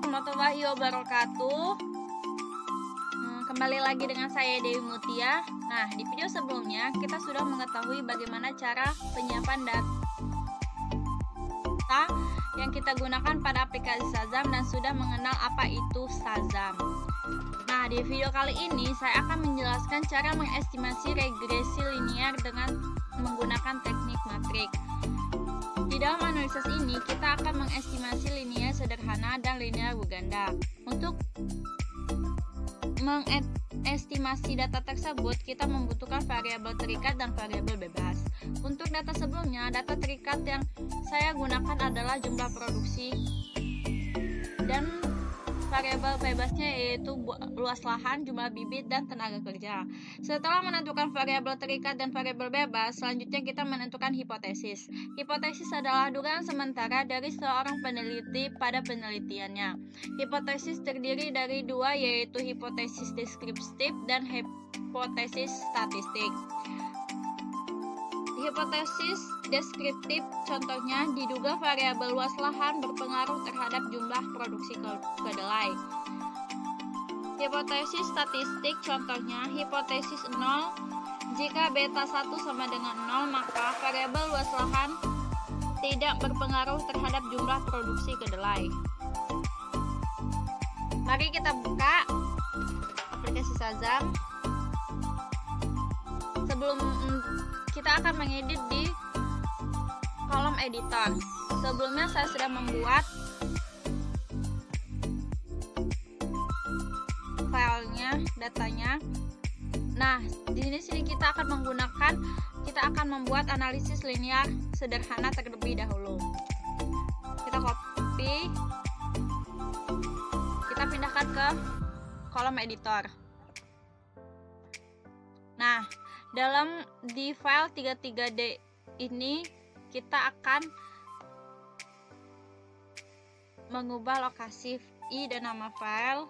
warahmatullahi wabarakatuh. Kembali lagi dengan saya Dewi Mutia. Nah, di video sebelumnya kita sudah mengetahui bagaimana cara penyiapan data yang kita gunakan pada aplikasi Shazam dan sudah mengenal apa itu Shazam. Nah, di video kali ini saya akan menjelaskan cara mengestimasi regresi linear dengan menggunakan teknik matrik. Di dalam analisis ini, kita akan mengestimasi linear sederhana dan linear berganda. Untuk mengestimasi data tersebut, kita membutuhkan variabel terikat dan variabel bebas. Untuk data sebelumnya, data terikat yang saya gunakan adalah jumlah produksi dan variabel bebasnya yaitu luas lahan, jumlah bibit, dan tenaga kerja. Setelah menentukan variabel terikat dan variabel bebas, selanjutnya kita menentukan hipotesis. Hipotesis adalah dugaan sementara dari seorang peneliti pada penelitiannya. Hipotesis terdiri dari dua, yaitu hipotesis deskriptif dan hipotesis statistik. Hipotesis deskriptif contohnya diduga variabel luas lahan berpengaruh terhadap jumlah produksi kedelai. Hipotesis statistik contohnya hipotesis 0, jika beta 1 sama dengan 0 maka variabel luas lahan tidak berpengaruh terhadap jumlah produksi kedelai. Mari kita buka aplikasi Shazam. Sebelum kita akan mengedit di kolom editor. Sebelumnya saya sudah membuat filenya, datanya. Nah, di sini kita akan membuat analisis linear sederhana terlebih dahulu. Kita copy, kita pindahkan ke kolom editor. Nah, di file 33D ini kita akan mengubah lokasi I dan nama file.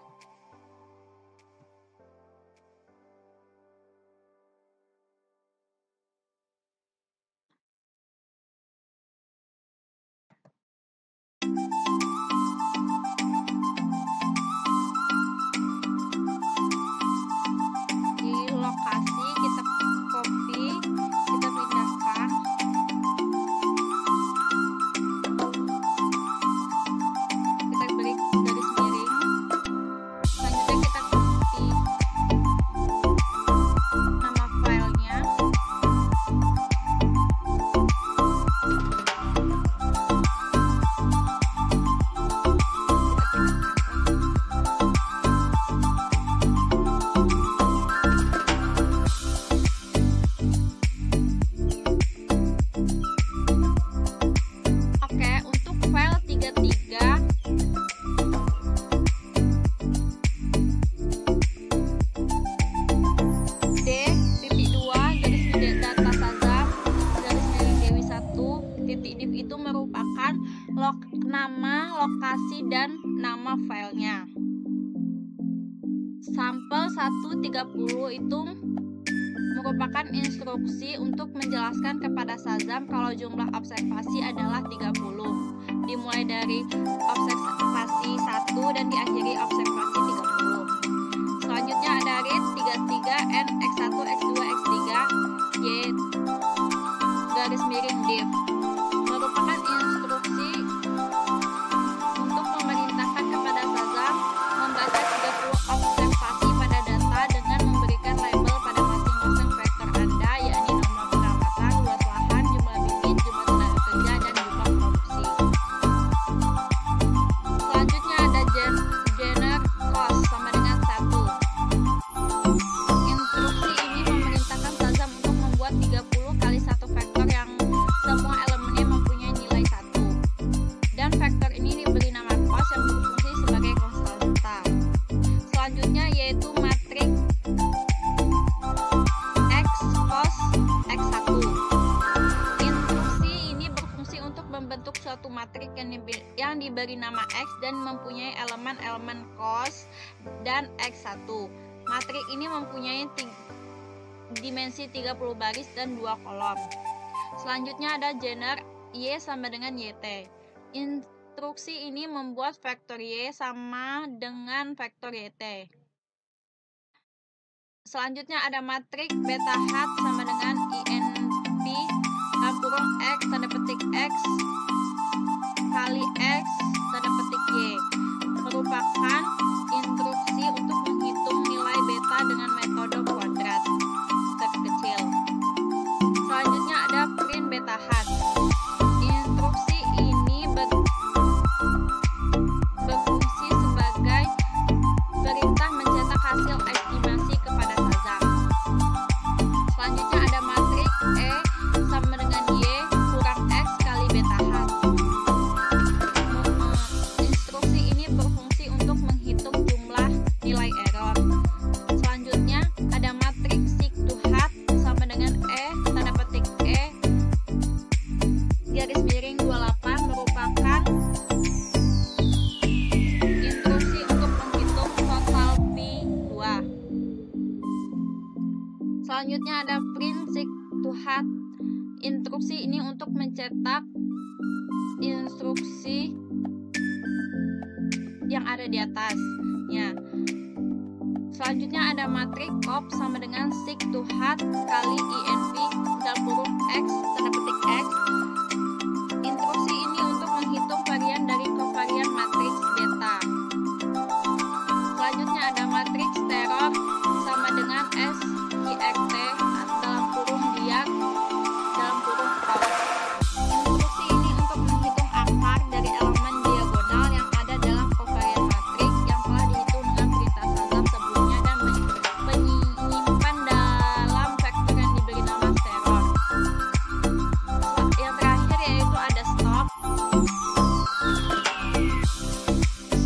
Di lokasi kita copy, kita pindahkan. Kita beri garis miring. Selanjutnya kita copy nama filenya. Nama, lokasi, dan nama filenya. Sampel 130 itu merupakan instruksi untuk menjelaskan kepada Shazam kalau jumlah observasi adalah 30, dimulai dari observasi 1 dan diakhiri observasi 30. Selanjutnya ada read 33 n x1 x2 x3 y garis miring div, merupakan instruksi untuk memerintahkan kepada Shazam membaca 30 observasi pada data dengan memberikan label pada masing-masing vektor Anda, yakni nomor pengamatan, luas lahan, jumlah bibit, jumlah tenaga kerja, dan jumlah produksi. Selanjutnya ada genre cost sama dengan 1. Instruksi ini memerintahkan Shazam untuk membuat 30 kali satu vektor yang semua elemennya mempunyai nilai 1. Dan vektor ini diberi nama cost yang berfungsi sebagai konstanta. Selanjutnya yaitu matrik x cos x1. Instruksi ini berfungsi untuk membentuk suatu matrik yang diberi nama x dan mempunyai elemen-elemen cos dan x1. Matrik ini mempunyai dimensi 30 baris dan 2 kolom. Selanjutnya ada genre y sama dengan yt. instruksi ini membuat vektor Y sama dengan vektor YT. Selanjutnya ada matriks beta hat sama dengan INP dalam kurung X tanda petik X kali X tanda petik Y, merupakan instruksi untuk menghitung nilai beta dengan metode kuadrat terkecil. Selanjutnya ada print beta hat. Instruksi ini berfungsi sebagai perintah mencetak hasil estimasi kepada Shazam. Selanjutnya ada matriks E sama dengan Y kurang X kali beta hat. Instruksi ini berfungsi untuk menghitung jumlah nilai error. Selanjutnya ada matriks seek to hat sama dengan E tanda petik E garis miring 28 merupakan instruksi untuk menghitung total P2. Selanjutnya ada print seek to hat. Instruksi ini untuk mencetak instruksi yang ada di atasnya. Selanjutnya ada matriks op sama dengan seek to hat kali INP dalam kurung X tanda petik X. Instruksi ini untuk menghitung varian dari kovarian matriks beta. Selanjutnya ada matriks teror sama dengan SIXT dalam kurung diag dalam kurung op. Instruksi ini untuk menghitung akar dari elemen diagonal yang ada dalam kovarian matriks yang telah dihitung dengan perintah Shazam sebelumnya dan menyimpan dalam vektor yang diberi nama teror. Yang terakhir yaitu ada stop.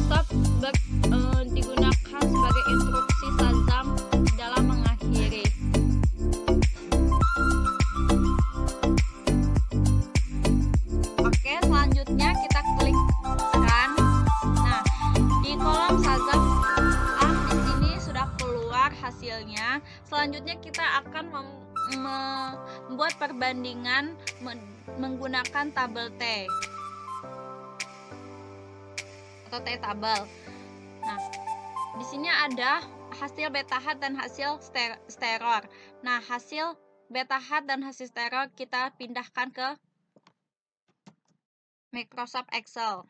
Stop digunakan sebagai instruksi Shazam dalam mengakhiri. Oke, selanjutnya kita klik run. Nah, di kolom Shazam di sini sudah keluar hasilnya. Selanjutnya kita akan membuat perbandingan menggunakan tabel T atau T tabel. Nah, di sini ada hasil beta hat dan hasil steror. Nah, hasil beta hat dan hasil steror kita pindahkan ke Microsoft Excel.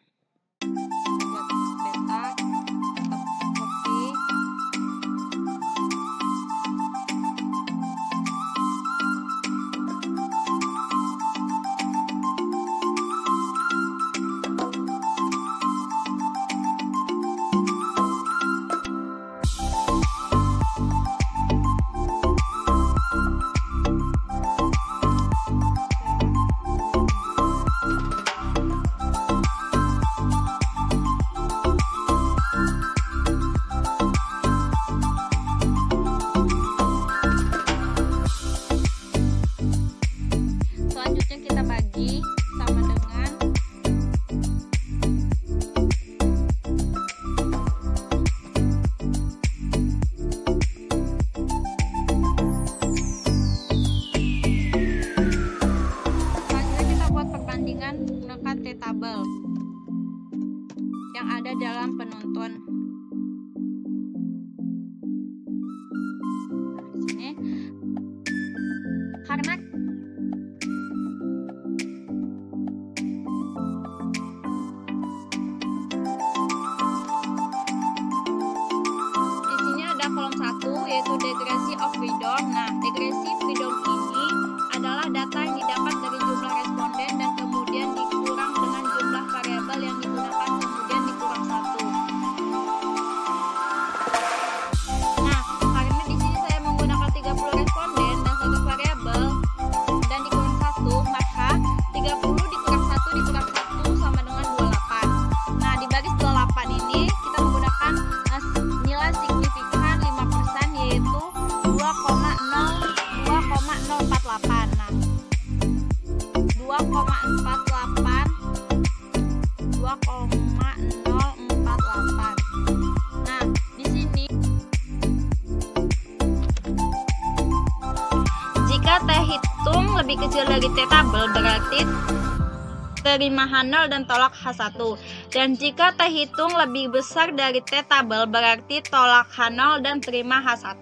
Buat beta, kita copy. Selanjutnya kita bagi sama dengan selanjutnya kita buat perbandingan menggunakan T tabel yang ada dalam penuntun. Nah, di sini karena kolom 1 yaitu degresi of freedom. Nah, degresi freedom ini adalah data yang didapat dari jumlah responden dan kemudian dikurang dengan jumlah variabel yang digunakan kemudian dikurang 1. Nah, karena di sini saya menggunakan 30 responden dan 1 variabel dan dikurang 1, maka 30 dikurang 1 dikurang 1 sama dengan 28. Nah, di baris 28 ini kita menggunakan nilai signifikan 5% yaitu 2,048. Nah, 2,048. Nah, di sini jika T hitung lebih kecil dari T tabel berarti terima H0 dan tolak H1. Dan jika T hitung lebih besar dari T tabel, berarti tolak H0 dan terima H1.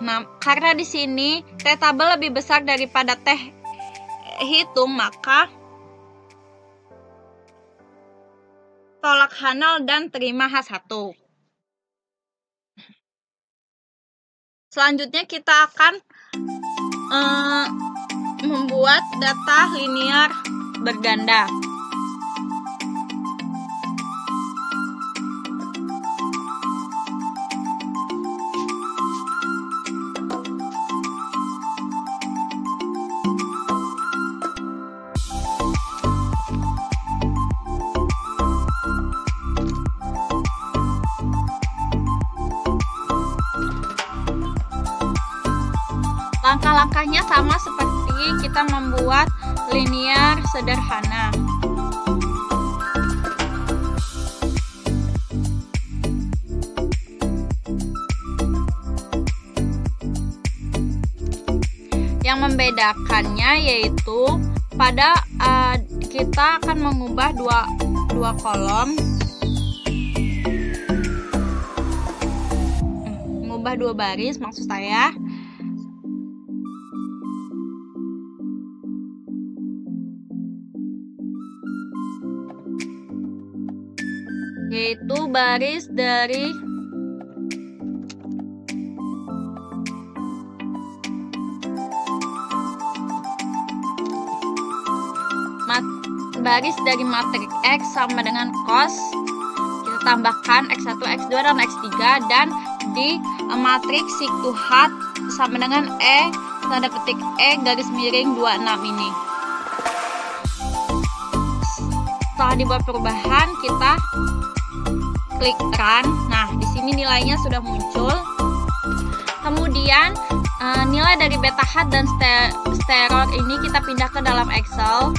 Nah, karena di sini T tabel lebih besar daripada T hitung, maka tolak H0 dan terima H1. Selanjutnya kita akan membuat data linear berganda. Langkah-langkahnya sama seperti kita membuat linear sederhana. Yang membedakannya yaitu pada kita akan mengubah dua kolom, mengubah dua baris maksud saya. Yaitu baris dari matriks X sama dengan cos, kita tambahkan X1, X2, dan X3, dan di matriks sik to hat sama dengan E tanda petik E garis miring 26 ini. Setelah dibuat perubahan, kita klik run. Nah, di sini nilainya sudah muncul. Kemudian nilai dari beta hat dan sterol ini kita pindah ke dalam Excel.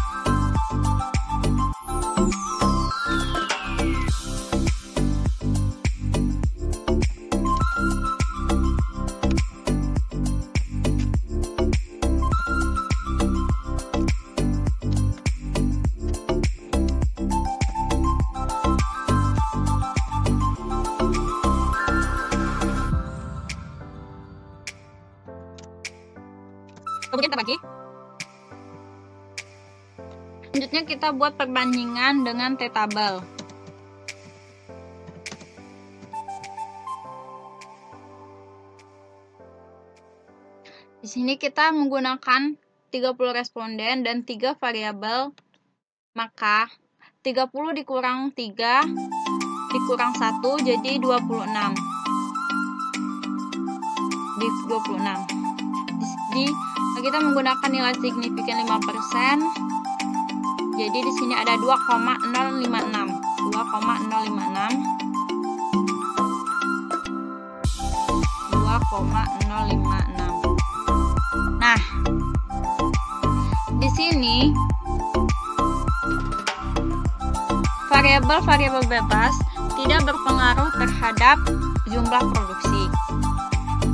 Kemudian kita bagi. Selanjutnya kita buat perbandingan dengan T tabel. Di sini kita menggunakan 30 responden dan 3 variabel, maka 30 dikurang 3 dikurang 1 jadi 26. Di 26. Kita menggunakan nilai signifikan 5%. Jadi di sini ada 2,056. 2,056. Nah, di sini variabel-variabel bebas tidak berpengaruh terhadap jumlah produksi.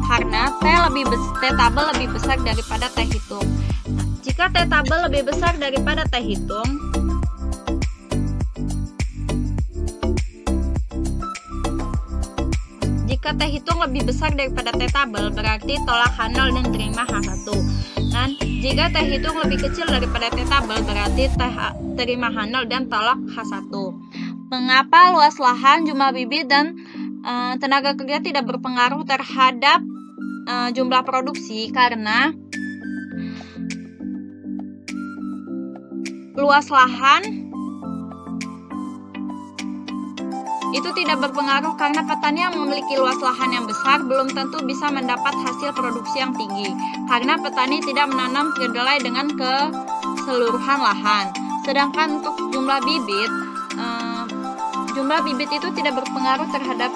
Karena T tabel lebih besar daripada T hitung. Nah, jika T tabel lebih besar daripada T hitung, lebih besar daripada T tabel, berarti tolak H0 dan terima H1. Dan jika T hitung lebih kecil daripada T tabel, berarti terima H0 dan tolak H1. Mengapa luas lahan, jumlah bibit, dan tenaga kerja tidak berpengaruh terhadap jumlah produksi? Karena luas lahan itu tidak berpengaruh karena petani yang memiliki luas lahan yang besar belum tentu bisa mendapat hasil produksi yang tinggi karena petani tidak menanam kedelai dengan keseluruhan lahan. Sedangkan untuk jumlah bibit itu tidak berpengaruh terhadap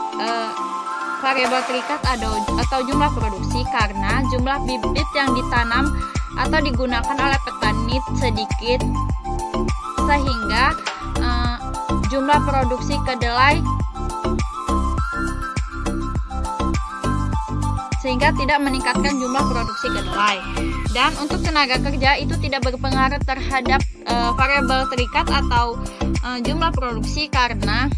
variabel terikat atau jumlah produksi karena jumlah bibit yang ditanam atau digunakan oleh petani sedikit sehingga jumlah produksi kedelai sehingga tidak meningkatkan jumlah produksi kedelai. Dan untuk tenaga kerja itu tidak berpengaruh terhadap variabel terikat atau jumlah produksi, karena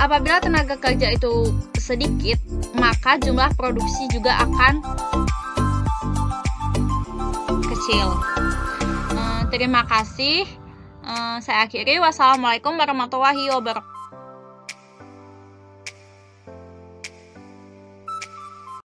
apabila tenaga kerja itu sedikit, maka jumlah produksi juga akan kecil. Terima kasih. Saya akhiri. Wassalamualaikum warahmatullahi wabarakatuh.